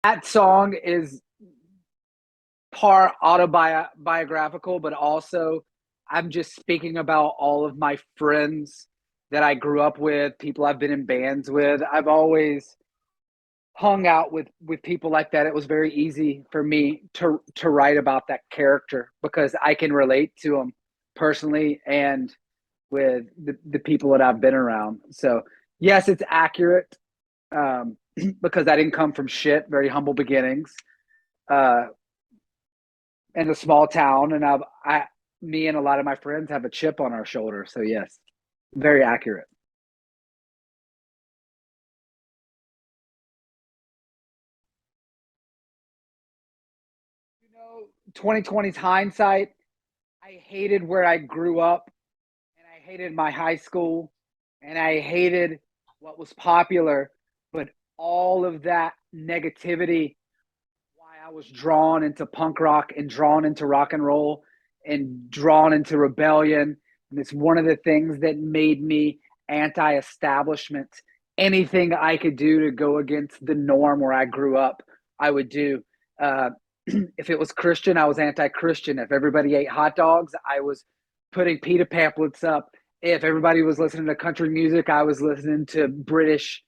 that song is part autobiographical, but also I'm just speaking about all of my friends that I grew up with, people I've been in bands with. I've always hung out with people like that. It was very easy for me to write about that character because I can relate to them personally and with the people that I've been around. So yes, it's accurate because I didn't come from shit, very humble beginnings. Uh, in a small town, and me and a lot of my friends have a chip on our shoulder. So yes, very accurate. You know, 2020's hindsight. I hated where I grew up, and I hated my high school, and I hated what was popular. But all of that negativity, why I was drawn into punk rock and drawn into rock and roll and drawn into rebellion. And it's one of the things that made me anti establishment. Anything I could do to go against the norm where I grew up, I would do. Uh, if it was Christian, I was anti Christian. If everybody ate hot dogs, I was putting PETA pamphlets up. If everybody was listening to country music, I was listening to British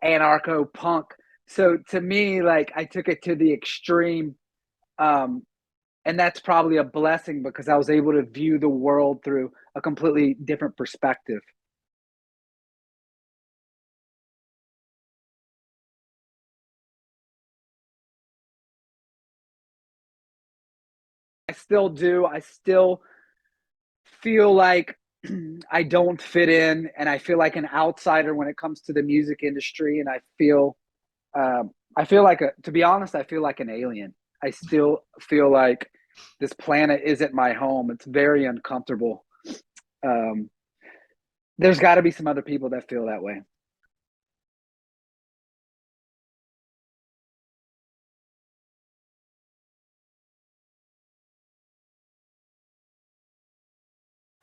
anarcho punk. So to me, like I took it to the extreme, um, and that's probably a blessing because I was able to view the world through a completely different perspective. I still do. I still feel like I don't fit in, and I feel like an outsider when it comes to the music industry. And I feel like to be honest, I feel like an alien. I still feel like this planet isn't my home. It's very uncomfortable. Um, there's got to be some other people that feel that way.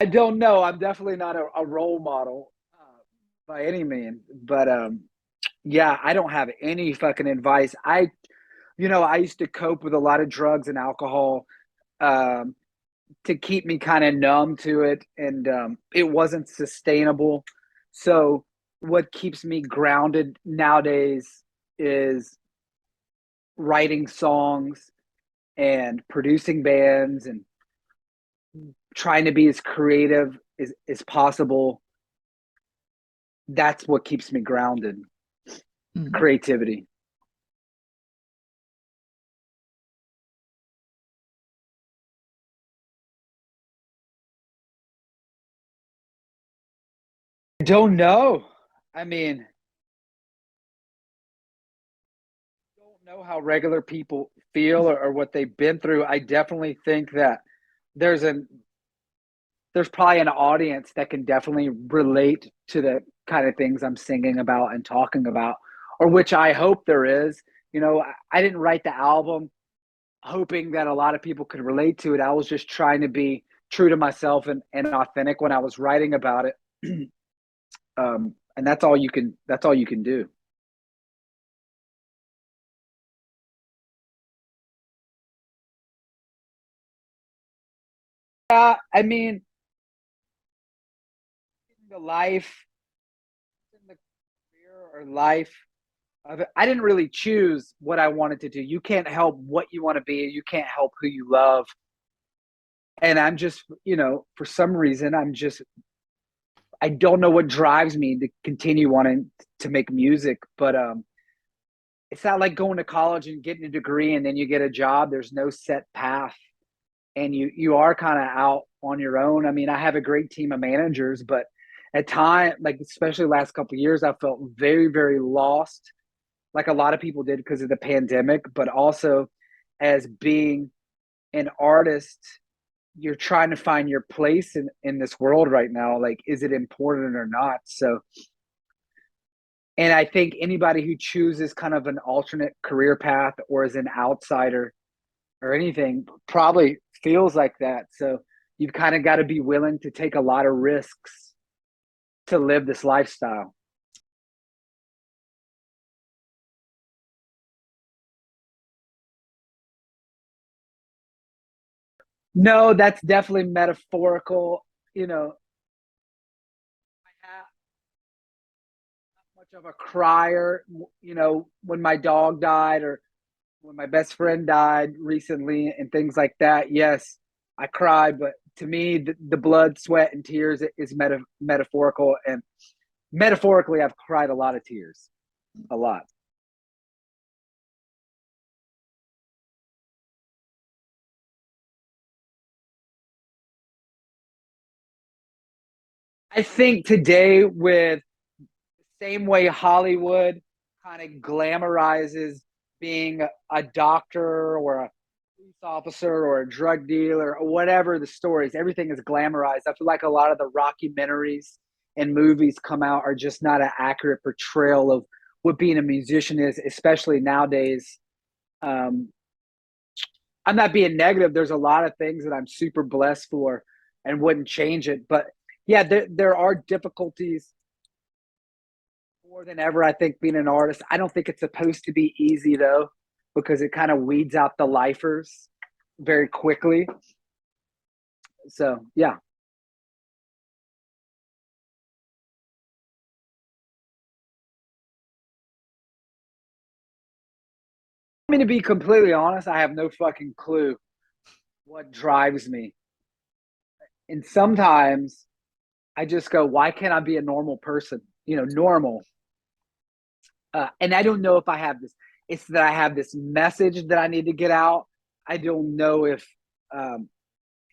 I don't know. I'm definitely not a role model by any means, but yeah, I don't have any fucking advice. I used to cope with a lot of drugs and alcohol um, to keep me kind of numb to it, and it wasn't sustainable. So, what keeps me grounded nowadays is writing songs and producing bands and trying to be as creative as possible. That's what keeps me grounded. Mhm. Creativity. I don't know. I mean, don't know how regular people feel or what they've been through. I definitely think that there's an there's probably an audience that can definitely relate to the kind of things I'm singing about and talking about, or which I hope there is. I didn't write the album hoping that a lot of people could relate to it. I was just trying to be true to myself and authentic when I was writing about it. And that's all you can do. I mean, the life, the career or life of it, I didn't really choose what I wanted to do. You can't help what you want to be. You can't help who you love. And I'm just, for some reason, I don't know what drives me to continue wanting to make music, but it's not like going to college and getting a degree and then you get a job. There's no set path, and you are kind of out on your own. I mean, I have a great team of managers, but at time, like especially the last couple of years, I felt very, very lost, like a lot of people did because of the pandemic. But also, as being an artist, you're trying to find your place in this world right now. Like, is it important or not? So, and I think anybody who chooses kind of an alternate career path or is an outsider or anything probably feels like that. So you've kind of got to be willing to take a lot of risks to live this lifestyle. No, that's definitely metaphorical. You know, I have much of a crier. You know, when my dog died or when my best friend died recently and things like that. Yes, I cried, but to me, the blood, sweat, and tears is metaphorical. And metaphorically, I've cried a lot of tears, a lot. I think today, with the same way Hollywood kind of glamorizes being a doctor or a police officer or a drug dealer or whatever the stories, everything is glamorized. I feel like a lot of the rockumentaries and movies come out are just not an accurate portrayal of what being a musician is, especially nowadays. Um, I'm not being negative. There's a lot of things that I'm super blessed for and wouldn't change it. But yeah, there are difficulties more than ever. I think being an artist, I don't think it's supposed to be easy though, because it kind of weeds out the lifers very quickly. So yeah. I mean, to be completely honest, I have no fucking clue what drives me. And sometimes I just go, why can't I be a normal person? You know, normal. And I don't know if I have this. It's that I have this message that I need to get out. I don't know if um,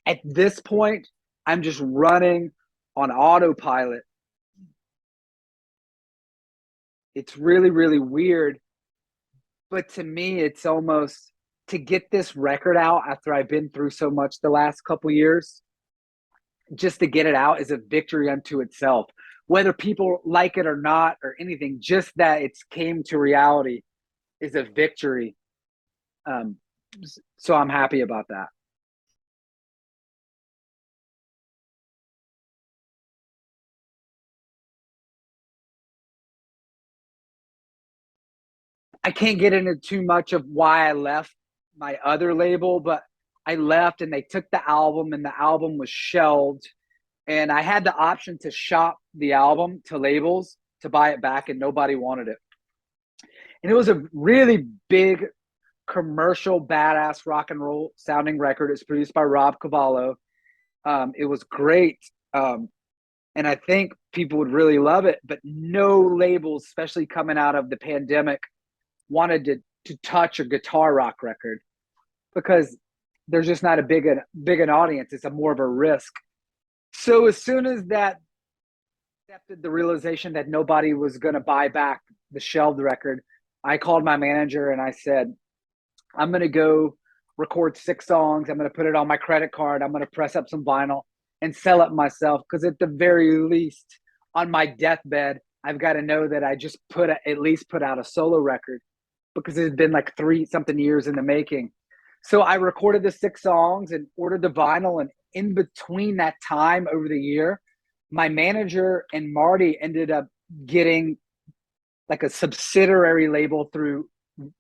at this point I'm just running on autopilot. It's really, really weird. But to me, it's almost to get this record out after I've been through so much the last couple years, just to get it out is a victory unto itself. Whether people like it or not or anything, just that it's came to reality is a victory. Um, so I'm happy about that. I can't get into too much of why I left my other label, but I left and they took the album and the album was shelved. And I had the option to shop the album to labels to buy it back, and nobody wanted it. And it was a really big commercial, badass rock and roll sounding record. It's produced by Rob Cavallo. It was great. And I think people would really love it, but no labels, especially coming out of the pandemic, wanted to touch a guitar rock record because there's just not a big an audience. It's a more of a risk. So as soon as that accepted the realization that nobody was going to buy back the shelved record, I called my manager and I said, I'm going to go record 6 songs. I'm going to put it on my credit card. I'm going to press up some vinyl and sell it myself. Because at the very least, on my deathbed, I've got to know that I just at least put out a solo record because it had been like 3 something years in the making. So I recorded the 6 songs and ordered the vinyl. And in between that time over the year, my manager and Marty ended up getting like a subsidiary label through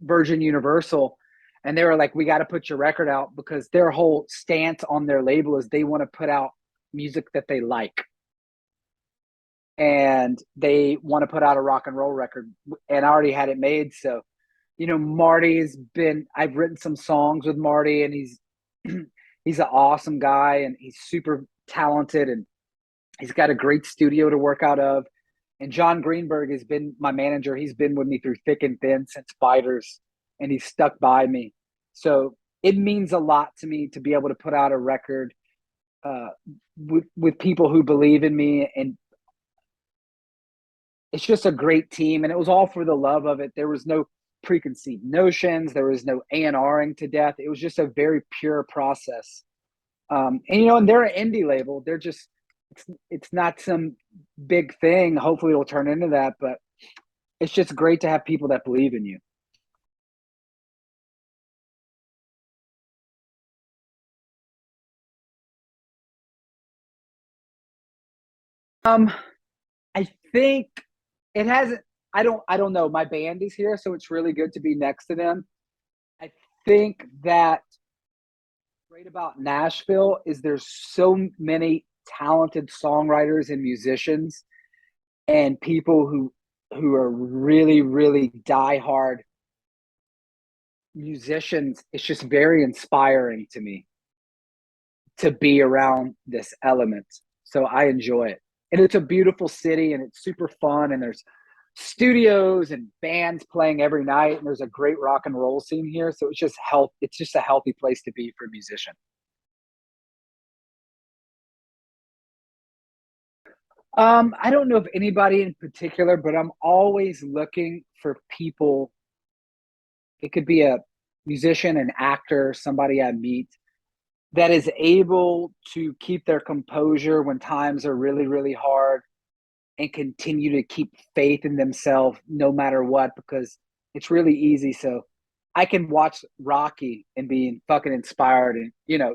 Virgin Universal. And they were like, we got to put your record out because their whole stance on their label is they want to put out music that they like. And they want to put out a rock and roll record. And I already had it made. So, you know, I've written some songs with Marty and he's an awesome guy and he's super talented and he's got a great studio to work out of. And John Greenberg has been my manager. He's been with me through thick and thin since Fighters, and he's stuck by me. So it means a lot to me to be able to put out a record uh, with people who believe in me. And it's just a great team. And it was all for the love of it. There was no preconceived notions. There was no A&Ring to death. It was just a very pure process. And you know, and they're an indie label. They're just it's not some big thing. Hopefully, it'll turn into that. But it's just great to have people that believe in you. Um, I think it hasn't. I don't know. My band is here, so it's really good to be next to them. I think that great about Nashville is there's so many talented songwriters and musicians and people who are really, really diehard musicians. It's just very inspiring to me to be around this element. So I enjoy it. And it's a beautiful city and it's super fun and there's studios and bands playing every night and there's a great rock and roll scene here. So it's just a healthy place to be for a musician. I don't know of anybody in particular, but I'm always looking for people. It could be a musician, an actor, somebody I meet that is able to keep their composure when times are really, really hard and continue to keep faith in themselves no matter what, because it's really easy. So I can watch Rocky and be fucking inspired and,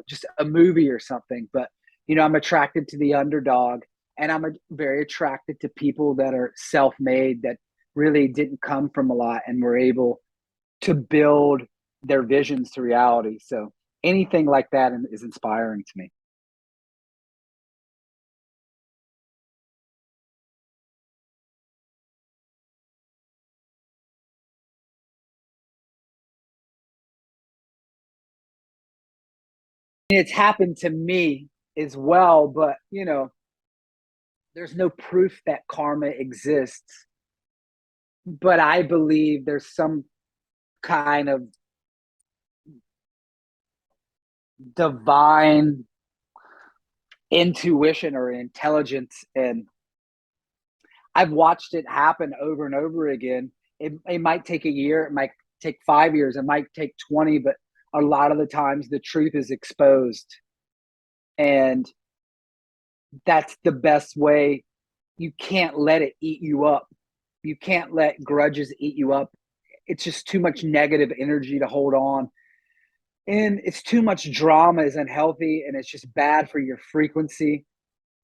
just a movie or something. But, I'm attracted to the underdog and very attracted to people that are self made that really didn't come from a lot and were able to build their visions to reality. So anything like that is inspiring to me. It's happened to me as well, but there's no proof that karma exists. But I believe there's some kind of divine intuition or intelligence. And I've watched it happen over and over again. It might take a year, it might take 5 years, it might take 20, but a lot of the times the truth is exposed. And that's the best way. You can't let it eat you up. You can't let grudges eat you up. It's just too much negative energy to hold on. And it's too much drama is unhealthy and it's just bad for your frequency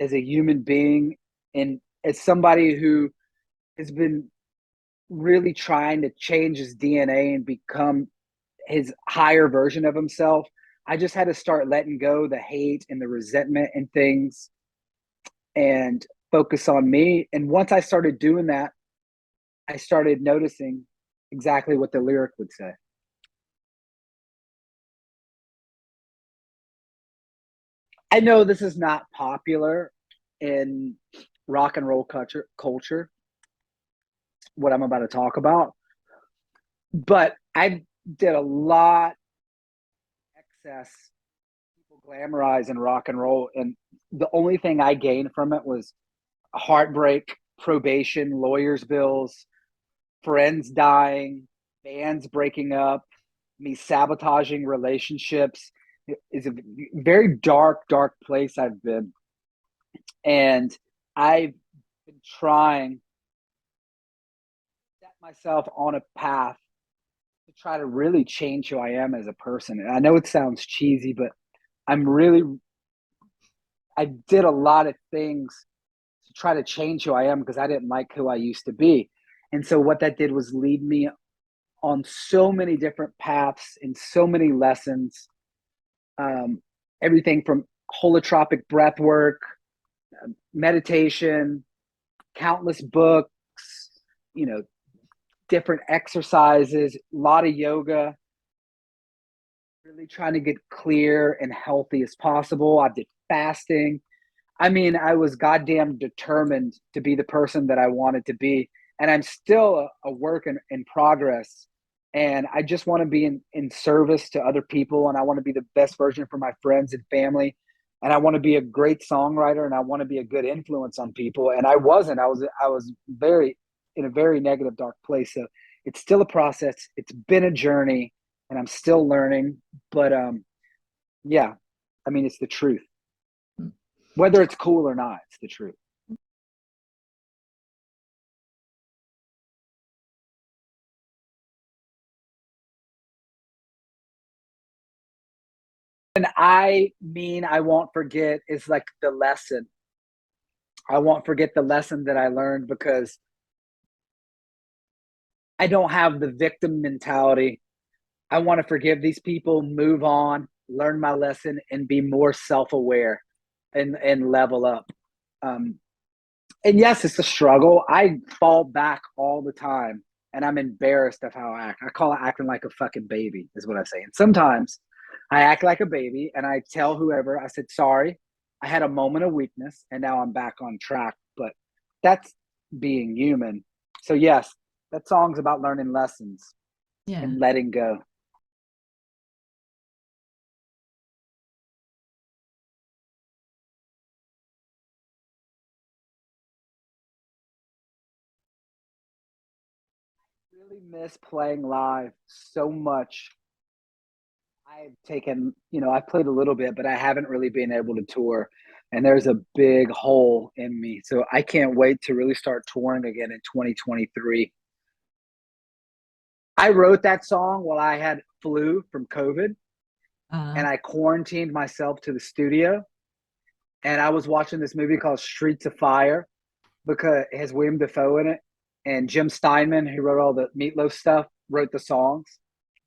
as a human being. And as somebody who has been really trying to change his DNA and become his higher version of himself, I just had to start letting go the hate and the resentment and things and focus on me. And once I started doing that, I started noticing exactly what the lyric would say. I know this is not popular in rock and roll culture, what I'm about to talk about, but I did a lot excess people glamorize in rock and roll, and the only thing I gained from it was heartbreak, probation, lawyers' bills, friends dying, bands breaking up, me sabotaging relationships. It's a very dark, dark place I've been. And I've been trying to set myself on a path to try to really change who I am as a person. And I know it sounds cheesy, but I'm really, I did a lot of things to try to change who I am because I didn't like who I used to be. And so what that did was lead me on so many different paths and so many lessons. Um, Everything from holotropic breath work, meditation, countless books, you know, different exercises, a lot of yoga, really trying to get clear and healthy as possible. I did fasting. I mean, I was goddamn determined to be the person that I wanted to be. And I'm still a work in progress. And I just want to be in service to other people. And I want to be the best version for my friends and family. And I want to be a great songwriter and I want to be a good influence on people. And I wasn't. I was very in a very negative, dark place. So it's still a process. It's been a journey and I'm still learning. But yeah, I mean, it's the truth. Whether it's cool or not, it's the truth. And I mean, I won't forget is like the lesson. I won't forget the lesson that I learned because I don't have the victim mentality. I want to forgive these people, move on, learn my lesson, and be more self-aware and level up. Um, and yes, it's a struggle. I fall back all the time, and I'm embarrassed of how I act. I call it acting like a fucking baby, is what I say. And sometimes I act like a baby, and I tell whoever, I said, sorry, I had a moment of weakness, and now I'm back on track. But that's being human. So yes, that song's about learning lessons Yeah. and letting go. Really miss playing live so much. I've taken, I've played a little bit, but I haven't really been able to tour. And there's a big hole in me. So I can't wait to really start touring again in 2023. I wrote that song while I had flu from COVID, Uh, and I quarantined myself to the studio. And I was watching this movie called Streets of Fire because it has William Dafoe in it. And Jim Steinman, who wrote all the Meatloaf stuff, wrote the songs.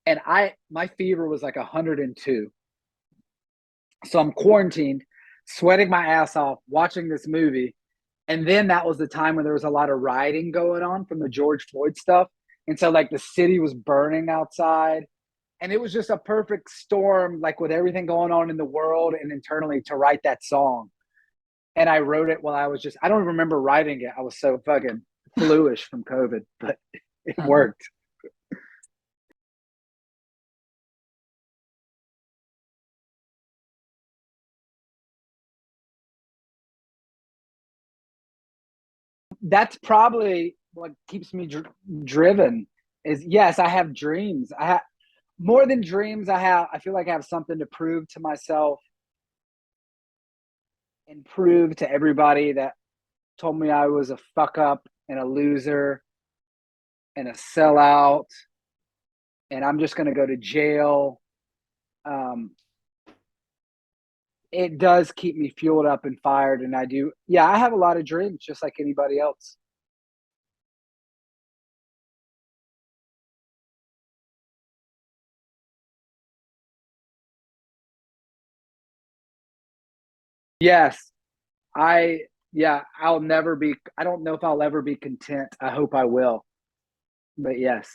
And my fever was like 102. So I'm quarantined, sweating my ass off, watching this movie. And then that was the time when there was a lot of rioting going on from the George Floyd stuff. And so like the city was burning outside. And it was just a perfect storm, like with everything going on in the world and internally, to write that song. And I wrote it while I don't remember writing it. I was so fucking fluish from COVID, but it uh, worked. That's probably what keeps me driven is, yes, I have dreams. I have more than dreams. I feel like I have something to prove to myself and prove to everybody that told me I was a fuck up and a loser and a sellout and I'm just going to go to jail. Um, it does keep me fueled up and fired. And I do, yeah, I have a lot of dreams just like anybody else. Yes, I, yeah, I don't know if I'll ever be content. I hope I will, but yes.